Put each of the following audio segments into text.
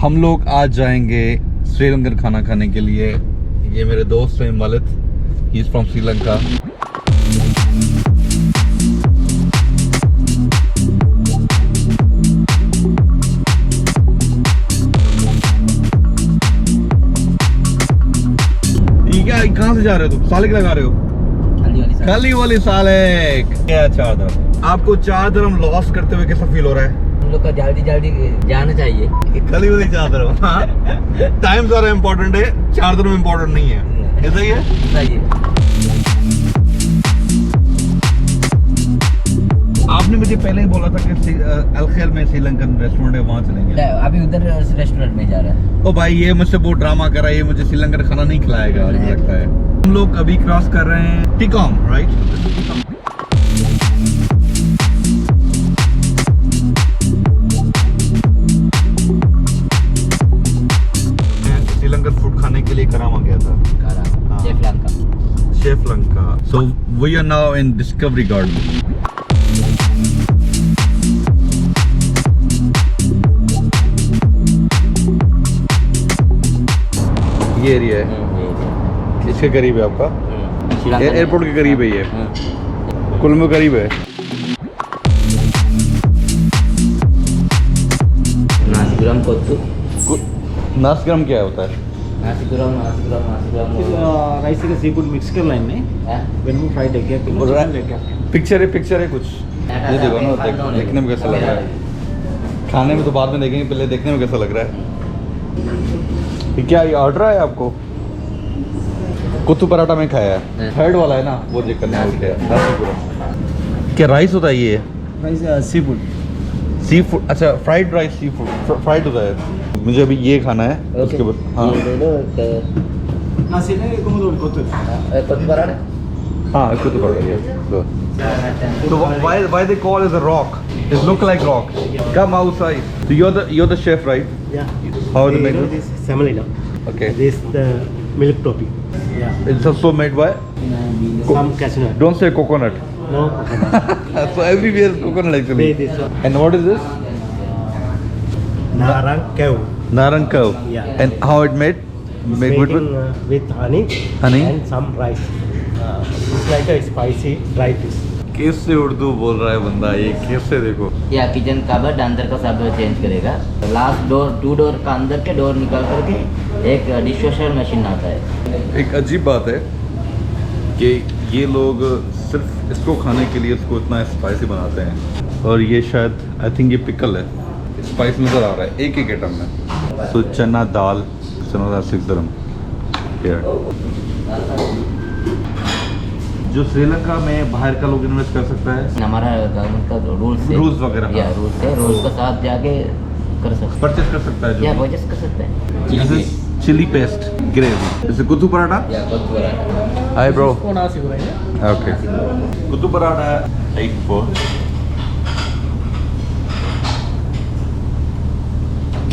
हम लोग आज जाएंगे श्रीलंकन खाना खाने के लिए। ये मेरे दोस्त हैं मलित, ही इज फ्रॉम श्रीलंका। कहाँ से जा रहे हो तुम? सालिक लगा रहे हो? खाली वाली सालिक। क्या 4 दरम? आपको 4 दरम लॉस करते हुए कैसा फील हो रहा है? हम लोग का जल्दी जल्दी जाना चाहिए। खाली वाली 4 दरम। टाइम ज़्यादा इम्पोर्टेंट है, 4 दरम इम्पोर्टेंट नहीं है। ऐसा ही है? सही है। आपने मुझे पहले ही बोला था कि अलखेल में श्रीलंकन रेस्टोरेंट है, वहाँ चलेंगे। अभी उधर रेस्टोरेंट में जा रहा है। ओ भाई, ये मुझसे बहुत ड्रामा कर रहा है, ये मुझे श्रीलंकन खाना नहीं खिलाएगा मुझे लगता है। हम लोग अभी क्रॉस कर रहे हैं टिकॉम, राइट? श्रीलंकन फूड खाने के लिए करामा गया था। शेफ लंका। So we are now in discovery garden. ये एरिया है, इसके करीब है आपका? एयरपोर्ट के करीब है ये, कोलंबो करीब है। नासिगुरम कोत्तू। नासिगुरम क्या होता है? नासिगुरम राइस का सी फूड मिक्स कर लाइन में वेनू फ्राइड एग है। पिक्चर है कुछ, ये देखो ना, देखने में कैसा लग रहा है। खाने में तो बाद में देखेंगे, पहले देखने में कैसा लग रहा है। क्या ये ऑर्डर है आपको? कुत्तू पराठा में खाया है, थर्ड वाला है ना, वो देख कर क्या राइस होता है ये? Rice sea food. Sea food, अच्छा, fried rice sea food fried होता है। मुझे अभी ये खाना है, उसके बाद हाँ हाँ कुत्तू paratha. So why they call it a rock? It look like rock. Come outside. So you're the chef, right? Yeah. How they make it? This semolina. Okay. This the milk topping. Yeah. It's also made by? Some cashew nut. Don't say coconut. No. So everywhere is coconut actually. This one. And what is this? Narang cow. Narang cow. Yeah. And how it made? Made with honey. Honey. And some rice. It's like a spicy dry fish. कैसे उर्दू बोल रहा है बंदा ये, कैसे देखो। या kitchen cupboard अंदर का सब चेंज करेगा। लास्ट डोर 2 डोर का अंदर के डोर निकाल करके एक डिशवॉशर मशीन आता है। एक अजीब बात है कि ये लोग सिर्फ इसको खाने के लिए इसको इतना स्पाइसी बनाते हैं। और ये शायद आई थिंक ये पिकल है, स्पाइस नज़र आ रहा है एक एक आइटम में। तो चना दाल 6 दरम। जो श्रीलंका में बाहर का लोग इन्वेस्ट कर सकता है? हमारा गवर्नमेंट का रूल्स वगैरह, या रूल्स के साथ जाके कर सकते हैं, परचेस कर सकता है। या परचेस कर सकते हैं। चिली पेस्ट ग्रेवी, जैसे कुत्तू पराठा। या kuttu paratha. Hi bro. Okay, kuttu paratha 84।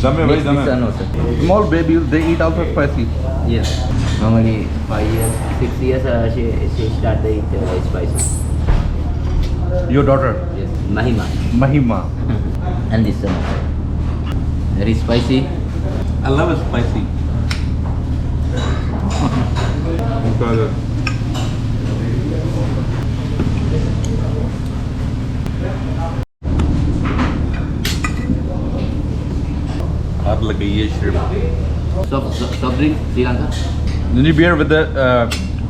दम है भाई, दम है। Small babies they eat also spicy. Yes. Normally 5 years, 6 years she start to eat spicy. Your daughter? Yes. Mahima. And this one. Very spicy. I love it spicy. आप लग गई है shrimp. Soft drink Sri Lanka. Ginger beer with the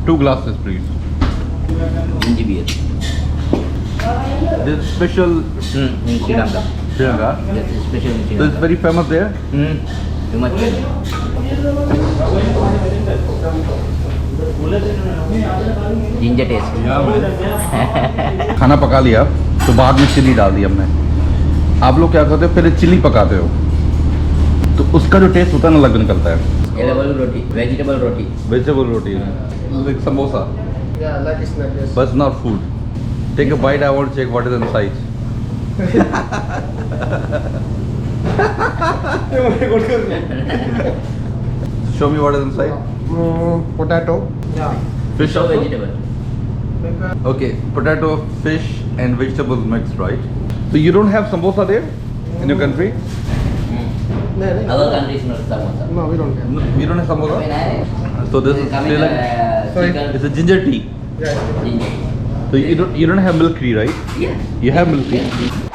2 glasses, please. Ginger beer. This special In Sri Lanka. Sri Lanka. Yes, special in Sri So it's Lanka. very famous there. Too much. Ginger taste. खाना पका लिया तो बाद में chilli डाल दी हमने। आप लोग क्या करते हो, पहले चिली पकाते हो तो उसका जो टेस्ट होता है ना अलग निकलता है। Vegetable roti. Like samosa. Yeah, like it's not this. But it's not food. Take a bite, I want to check what is inside. Show me what is inside. Potato. Yeah. Fish also? Vegetable. Okay, potato, fish and vegetables mixed, right? So you don't have samosa there in your country? Our country is not samosa. No, we don't have. You don't have samosa? When I So this is come Sri in, Lankan. chicken, It's a ginger tea. Yeah. ginger. So you don't have milk tea, right? Yeah. You have milk tea. Yeah.